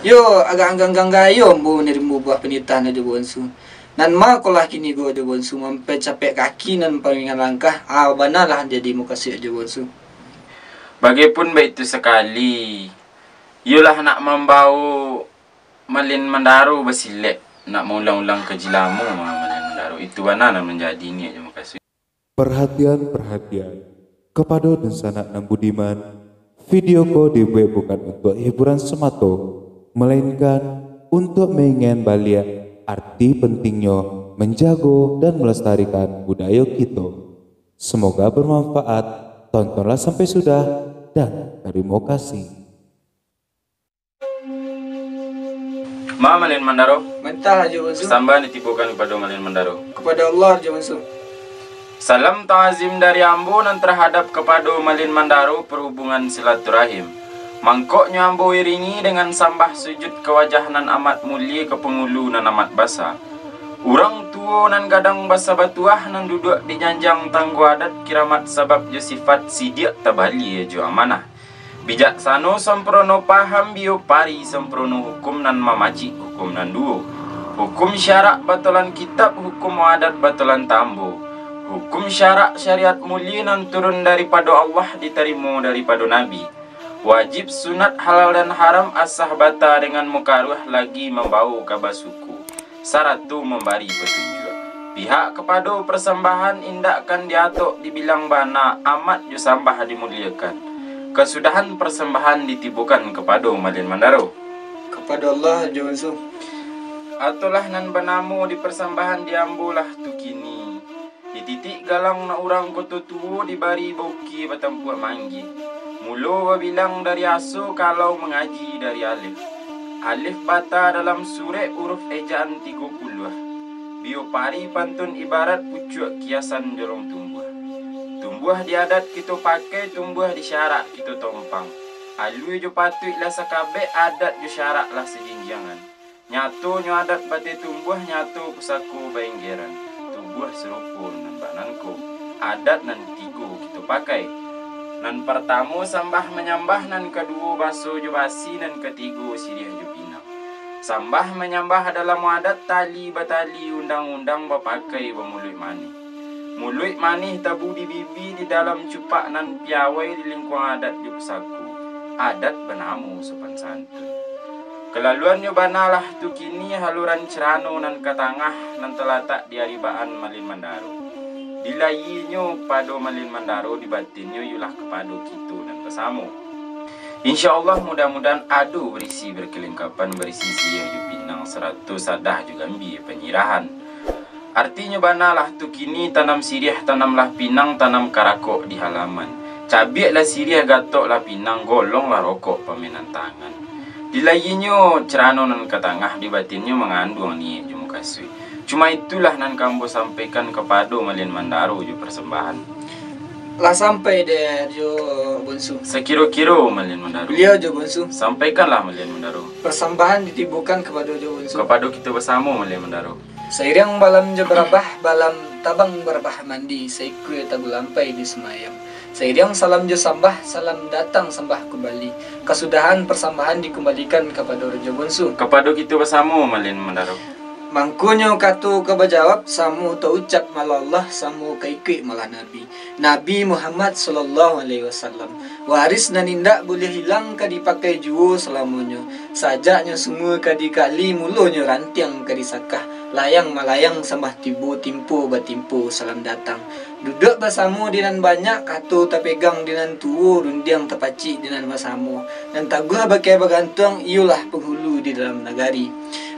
Yo agak anggang gayo bu nerimu buah penitah na bonsu. Nan ma kolah kini go bonsu mampe capek kaki nan palingan langkah. Banalah jadi muka si bonsu. Bagipun baik itu sekali. Yulah nak membau malin mendaru basilek. Nak mengulang-ulang kejilamu malin mendaru. Itu bana menjadi ni aja makasih. Perhatian kepada dan sanak nan budiman. Video ko dibuat bukan untuk hiburan semata, melainkan untuk mengingat balik arti pentingnya menjaga dan melestarikan budaya kita. Semoga bermanfaat. Tontonlah sampai sudah dan terima kasih. Malin Mandaro, Mentah aja bonsu. sambah ditipukan kepada Malin Mandaro. Kepada Allah aja bonsu. Salam ta'azim dari Ambo dan terhadap kepada Malin Mandaro perhubungan silaturahim. Mangkoknya Ambo iringi dengan sambah sujud ke wajah nan amat mulia ke pengulu nan amat basa. Urang tua nan gadang basa batuah nan duduk di janjang tanggu adat kiramat sabab jo sifat sidia tabali jo amanah. Bijaksano semprono paham bio pari semprono hukum nan mamaci hukum nan duo. Hukum syarak batolan kitab hukum adat batolan tambo. Hukum syarak syariat mulia nan turun daripada Allah diterima daripada Nabi. Wajib sunat halal dan haram asah bata dengan mukaruh lagi membau kabasuku. Saratu memberi petunjuk. Pihak kepada persembahan indakkan diatok dibilang bana amat jo sambah dimuliakan. Kesudahan persembahan ditibukan kepada Malin Mandaro. Kepada Allah aja bonsu. Atulah nan banamu di persembahan diambulah tu kini. Di titik galang na urang koto tuwo dibari boki batampuak manggi. Mulo bilang dari aso kalau mengaji dari alif. Alif bata dalam surek huruf ejaan 30. Bio pari pantun ibarat pucuk kiasan jorong tumbuh. Tumbuh di adat kita pakai, tumbuh di syarak kita tompang. Alui jo patut lah sakabe, adat jo syarak lah sejinjangan. Nyatu nyo adat bate tumbuh, nyatu pusaku bainggeran. Tumbuh serupa nambah nanko. Adat nan tigo kita pakai. Nan pertama sambah menyambah, nan kedua baso jo basi, nan ketiga sirih jo pinang. Sambah menyambah dalam adat tali batali undang-undang bapakai bamuluit manih. Muluit manih tabu di bibi di dalam cupak nan piawai di lingkung adat di pesaku. Adat benamu sopan santun. Kelaluannya banalah tu kini haluran cerano nan katangah nan terletak di aribaan Malin Mandaro. Dilayinyo pada Malin Mandaro di batinyo yulah kepada kita dan bersama. InsyaAllah mudah-mudahan adu berisi berkelengkapan berisi siyah ju pinang 100 sadah juga ambil penyirahan. Artinya banalah tu kini tanam sirih tanamlah pinang tanam karakok di halaman. Cabiaklah sirih gatoklah pinang golonglah rokok peminan tangan. Dilayinyo cerano nan katangah di batinyo mengandung ni ju mukasui. Cuma itulah nan kambo sampaikan kepada Malin Mandaro ju persembahan. Lah sampai deh jo bonsu. Sekira-kira Malin Mandaro. Beliau jo bonsu. Sampaikanlah Malin Mandaro. Persembahan ditibukan kepada jo bonsu. Kepada kita bersama Malin Mandaro. Seiring balam jo berabah, balam tabang berabah mandi, seikui tagu lampai di semayam. Seiring salam jo sambah, salam datang sambah kembali. Kesudahan persembahan dikembalikan kepada jo bonsu. Kepada kita bersama Malin Mandaro. Mangkunyo katu kebajawab samu to ucap malah Allah samu kaikik malah Nabi Muhammad sallallahu alaihi wasallam. Waris nan indak boleh hilang ka dipakai juo selamunyo. Sajaknya semua ka dikali mulunyo rantiang ka disakah. Layang malayang sambah tibu timpu batimpu salam datang. Duduk bersama dinan banyak katu tapegang dinan tuo rundiang tapaci dinan bersama. Dan taguh bagai bagantung iulah penghulu di dalam nagari.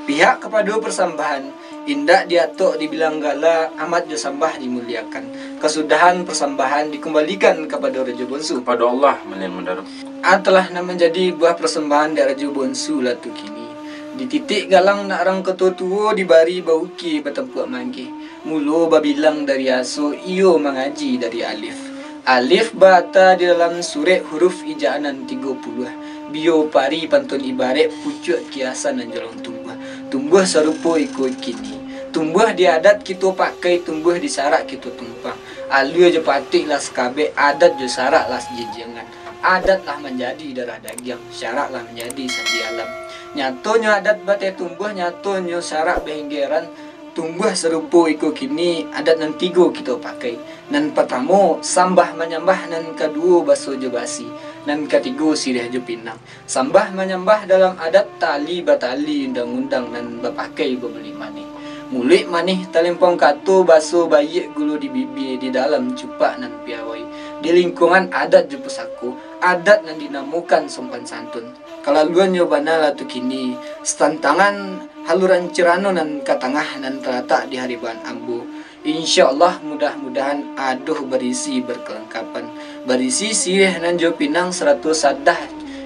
Pihak kepada persembahan indak diatok dibilang gala amat jo sambah dimuliakan. Kesudahan persembahan dikembalikan kepada Raja Bonsu. Kepada Allah Malin Mandaro. Telah nak menjadi buah persembahan dari Raja Bonsu lah tu kini. Di titik galang nak rang ketua-tua dibari bauki batempuak manggi. Mulu babilang dari aso iyo mengaji dari alif. Alif bata di dalam surat huruf ijaanan 30. Bio pari pantun ibarat pucuk kiasan dan jolong tumbuh. Tumbuh serupa ikut kini. Tumbuh di adat kita pakai, tumbuh di syarak kita tumpang. Alu je patik lah sekabe, adat je syarak lah sejenjangan. Adat lah menjadi darah daging, syarak lah menjadi sandi alam. Nyatonya adat batai tumbuh, nyatonya syarak behenggeran tumbuh serupa iko kini adat nan tiga kita pakai. Nan pertama sambah menyambah, nan kedua baso je basi, nan ketiga sirih je pinang. Sambah menyambah dalam adat tali batali undang-undang nan berpakai berbeli manih. Mulik manih talempong kato baso bayi gulu di bibi di dalam cupak nan piawai. Di lingkungan adat je pusako, adat nan dinamakan sopan santun. Kalau luan nyobana lah tu kini setantangan haluran cerano nan katangah nan terletak di hariban ambu. Insya Allah mudah-mudahan aduh berisi berkelengkapan, berisi sirih nan jo pinang 100 sadah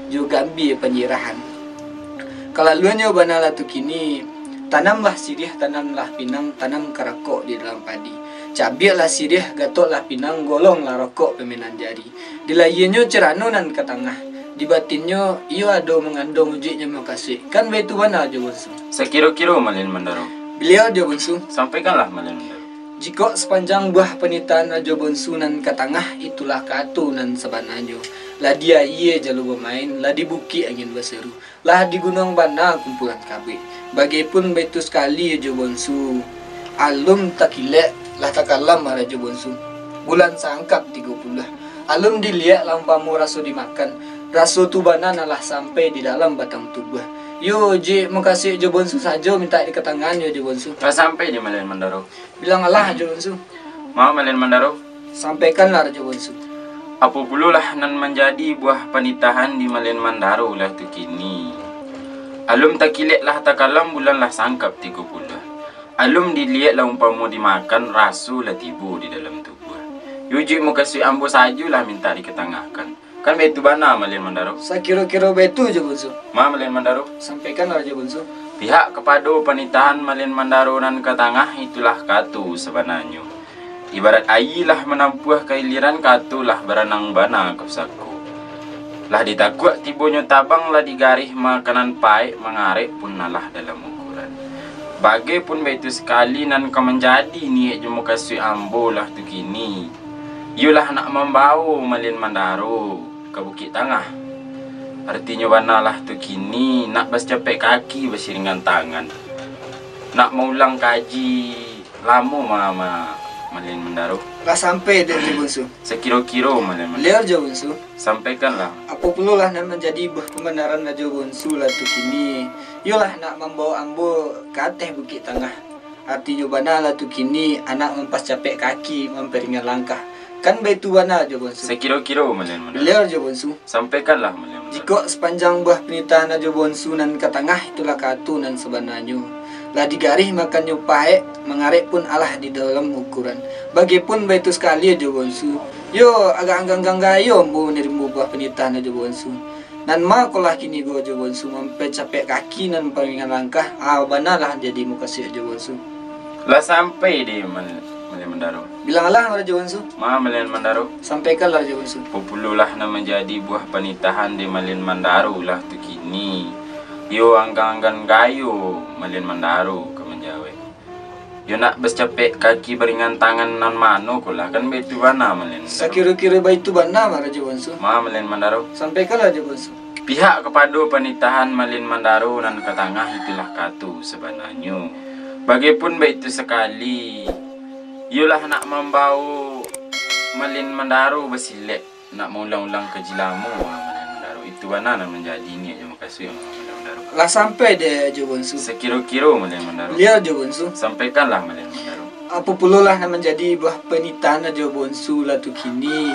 jo gambi penyirahan. Kalau luan nyobana lah tu kini tanamlah sirih, tanamlah pinang, tanam kerakok di dalam padi. Cabiaklah sirih, gatoklah pinang, golonglah rokok peminan jari. Dilayinyo cerano nan katangah, di batinnya ia ada mengandung ujiknya makasih. Kan begitu mana aja bonsu? Sekira-kira malin mandaro. Beliau aja bonsu. Sampaikanlah malin mandaro. Jika sepanjang buah penitaan aja bonsu nan katangah, itulah katu nan sebananyo. Lah dia iya jalu bermain, lah di buki angin berseru, lah di gunung bana kumpulan kabe. Bagipun betul sekali aja bonsu. Alum takilek, lah takalam aja bonsu. Bulan sangkap 30. Alum dilihat lampamu rasu dimakan. Rasu tubana nalah sampai di dalam batang tubuh. Yo je makasih je bonsu saja minta di ketangan yo je bonsu. Tak sampai di malin mandaro. Bilang Allah je bonsu. Mau malin mandaro. Sampaikanlah je bonsu. Apa pululah nan menjadi buah penitahan di malin mandaro lah tu kini. Alum takilek lah takalam bulan lah sangkap 30. Alum dilihat lah umpamu dimakan rasu lah tibu di dalam tubuh. Yuji makasih ambo sajulah minta diketangahkan. Kan betu bana malin mandaro. Saya kira-kira betu je bonsu. Ma malin mandaro. Sampaikanlah je bonsu. Pihak kepada penitahan malin mandaro nan katangah itulah katu sebenarnya. Ibarat ayilah menampuh keiliran katulah berenang bana kapsaku. Lah ditakuak tibonya tabang lah digarih makanan paik mengarik pun nalah dalam ukuran. Bagai pun betu sekali nan kemenjadi niat jemu kasih ambo lah tu kini. Yulah nak membawa malin mandaro ke Bukit Tangah. Artinya banalah tu kini nak bercapek kaki bersiringan tangan. Nak mengulang kaji lama mama malin mandaro. Lah sampai dia je bonsu. Sekira-kira malin mandaro. Lihat je bonsu. Sampaikanlah. Apa perlu lah nak menjadi buah kebenaran aja bonsu lah tu kini. Yolah nak membawa ambo ke atas Bukit Tangah. Artinya banalah tu kini anak mempas capek kaki memperingat langkah. Kan begitu bana aja bonsu. Sekira-kira malin mandaro. Lihat je bonsu. Sampaikanlah malin mandaro. Jika sepanjang buah penitaan aja bonsu nan katangah itulah katu nan sebenarnya. Lah digarih makan nyupai mengarik pun alah di dalam ukuran. Bagipun begitu sekali aja bonsu. Yo agak anggang gayo mau nerima buah penitaan aja bonsu. Nan ma kolah kini go aja bonsu sampai capek kaki nan peringan langkah. Banalah jadi muka si aja bonsu. Lah sampai di malin mandaro. Bilanglah aja bonsu. Ma malin mandaro. Sampaikanlah aja bonsu. Popululah na menjadi buah penitahan di malin mandaro lah tu kini. Yo anggang-anggan gayo malin mandaro ke menjawe. Yo nak bercapek kaki beringan tangan nan mano kulah kan betu bana malin mandaro. Sakira-kira baitu bana aja bonsu. Ma malin mandaro. Sampaikanlah aja bonsu. Pihak kepada penitahan malin mandaro nan ke tangah itulah katu sebenarnya. Bagipun begitu sekali. Yulah nak membawa malin mandaro bersilek nak mengulang-ulang kejilamu malin mandaro itu mana nak menjadi ni aja makasih malin mandaro. Lah sampai deh aja bonsu. Sekira-kira malin mandaro. Lihat aja bonsu. Sampaikanlah malin mandaro. Apa perlu lah nak menjadi buah penitaan aja bonsu lah tu kini.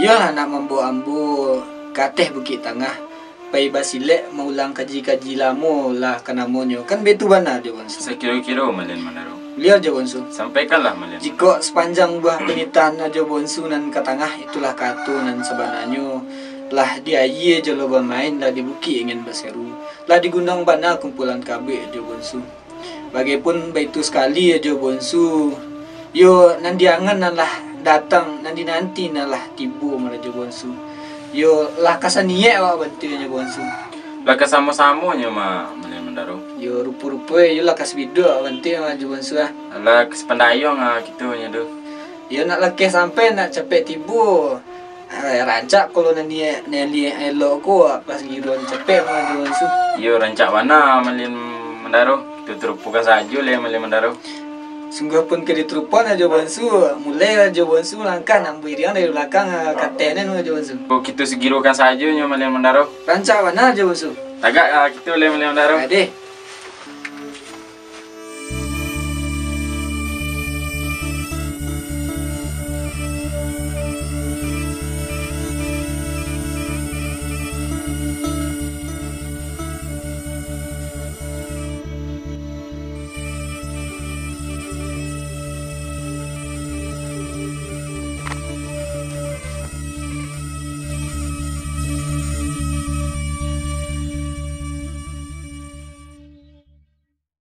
Iyalah nak membawa ambo ke atas Bukit Tangah. Pai basilek mengulang kaji-kaji lama lah kenamonyo. Kan betu bana aja bonsu. Sekira-kira malin mandaro. Lihat aja bonsu. Sampaikanlah malin. Jika sepanjang buah penitaan aja bonsu nan ke tangah itulah katu nan sebenarnya. Lah dia ye je lo bermain lah di bukit ingin berseru. Lah di gunung bana kumpulan kabe aja bonsu. Bagipun begitu sekali aja bonsu. Yo nan diangan nan lah datang nanti lah tibu aja bonsu. Yo lah kasaniye awak bantu aja bonsu. Lah kesama-samanya mah malin mandaro. Yo rupa-rupa yo lah kas video awak bantu aja bonsu ah. Lah sepandayong gitu nya tu. Yo nak lekeh sampai nak capek tibu. Rancak kalau nani elok ko pas giruan cepet mah jual su. Iyo rancak mana malin mendaro. Kita terupukan saja le malin mendaro. Sungguh pun ke diterupon aja bonsu, mulai aja bonsu langkah nambu irian dari belakang katenen aja bonsu. Kok kita segirukan saja nya malin mendaro. Rancak mana aja bonsu? Tagak kita le malin mendaro. Ade.